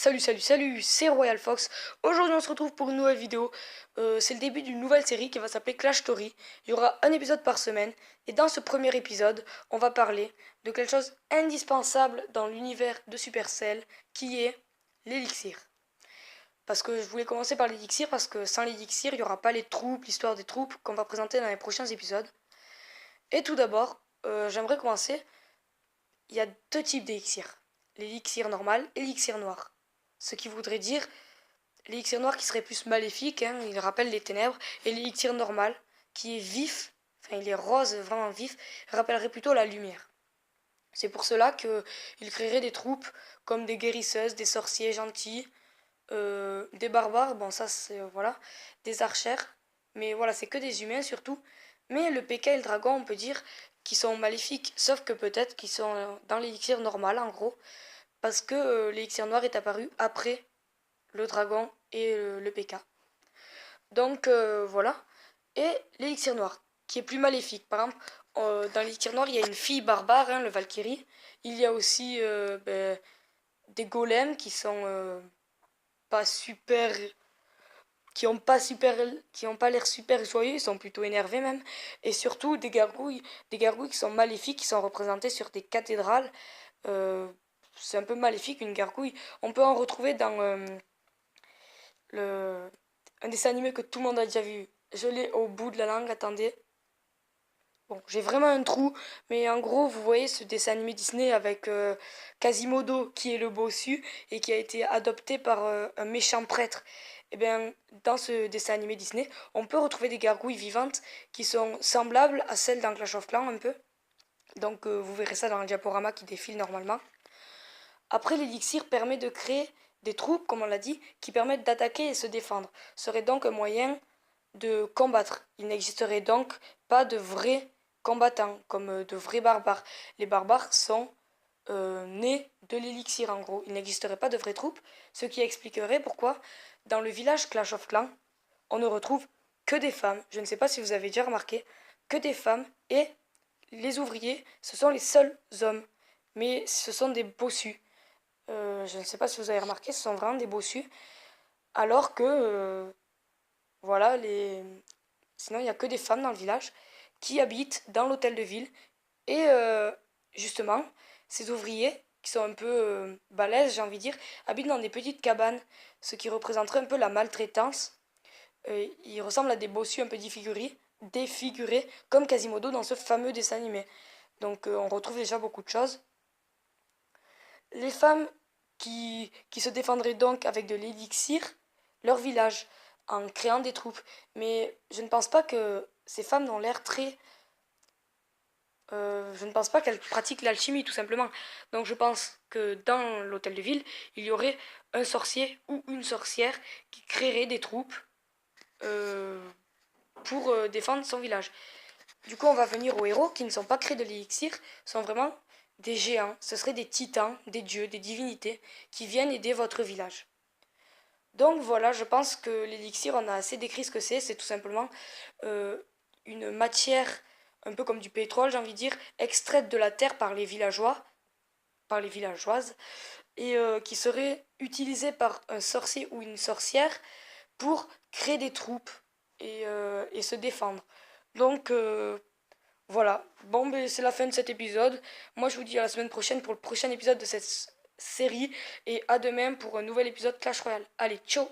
Salut, c'est Royal Fox. Aujourd'hui on se retrouve pour une nouvelle vidéo. C'est le début d'une nouvelle série qui va s'appeler Clash Story. Il y aura un épisode par semaine. Et dans ce premier épisode, on va parler de quelque chose indispensable dans l'univers de Supercell, qui est l'élixir. Parce que je voulais commencer par l'élixir, parce que sans l'élixir, il n'y aura pas les troupes, l'histoire des troupes qu'on va présenter dans les prochains épisodes. Et tout d'abord, j'aimerais commencer. Il y a deux types d'élixir. L'élixir normal et l'élixir noir. Ce qui voudrait dire l'élixir noir qui serait plus maléfique, hein, il rappelle les ténèbres, et l'élixir normal qui est vif, enfin il est rose, vraiment vif, rappellerait plutôt la lumière. C'est pour cela qu'il créerait des troupes comme des guérisseuses, des sorciers gentils, des barbares, bon ça c'est voilà, des archères, mais voilà c'est que des humains surtout. Mais le PK et le dragon on peut dire qu'ils sont maléfiques, sauf que peut-être qu'ils sont dans l'élixir normal en gros, parce que l'élixir noir est apparu après le dragon et le PK. Donc voilà. Et l'élixir noir, qui est plus maléfique. Par exemple, dans l'élixir noir, il y a une fille barbare, hein, le Valkyrie. Il y a aussi des golems qui sont pas super... qui ont pas l'air super joyeux, ils sont plutôt énervés même. Et surtout des gargouilles qui sont maléfiques, qui sont représentées sur des cathédrales. Euh, c'est un peu maléfique une gargouille. On peut en retrouver dans le un dessin animé que tout le monde a déjà vu. Je l'ai au bout de la langue, attendez. Bon, j'ai vraiment un trou, mais en gros, vous voyez ce dessin animé Disney avec Quasimodo qui est le bossu et qui a été adopté par un méchant prêtre. Et bien, dans ce dessin animé Disney, on peut retrouver des gargouilles vivantes qui sont semblables à celles dans Clash of Clans un peu. Donc, vous verrez ça dans le diaporama qui défile normalement. Après, l'élixir permet de créer des troupes, comme on l'a dit, qui permettent d'attaquer et se défendre. Ce serait donc un moyen de combattre. Il n'existerait donc pas de vrais combattants, comme de vrais barbares. Les barbares sont nés de l'élixir, en gros. Il n'existerait pas de vraies troupes, ce qui expliquerait pourquoi, dans le village Clash of Clans, on ne retrouve que des femmes. Je ne sais pas si vous avez déjà remarqué, que des femmes, et les ouvriers, ce sont les seuls hommes. Mais ce sont des bossus. Je ne sais pas si vous avez remarqué, ce sont vraiment des bossus. Alors que, voilà, sinon il n'y a que des femmes dans le village qui habitent dans l'hôtel de ville. Et justement, ces ouvriers, qui sont un peu balèzes, j'ai envie de dire, habitent dans des petites cabanes, ce qui représenterait un peu la maltraitance. Ils ressemblent à des bossus un peu défigurés, comme Quasimodo dans ce fameux dessin animé. Donc on retrouve déjà beaucoup de choses. Les femmes qui se défendraient donc avec de l'élixir, leur village, en créant des troupes. Mais je ne pense pas que ces femmes ont l'air très... je ne pense pas qu'elles pratiquent l'alchimie, tout simplement. Donc je pense que dans l'hôtel de ville, il y aurait un sorcier ou une sorcière qui créerait des troupes euh, pour défendre son village. Du coup, on va venir aux héros qui ne sont pas créés de l'élixir, sont vraiment des géants. Ce seraient des titans, des dieux, des divinités qui viennent aider votre village. Donc voilà, je pense que l'élixir, on a assez décrit ce que c'est. C'est tout simplement une matière, un peu comme du pétrole, j'ai envie de dire, extraite de la terre par les villageois, par les villageoises, et qui serait utilisée par un sorcier ou une sorcière pour créer des troupes et se défendre. Donc voilà, bon ben c'est la fin de cet épisode. Moi je vous dis à la semaine prochaine pour le prochain épisode de cette série et à demain pour un nouvel épisode Clash Royale. Allez, ciao!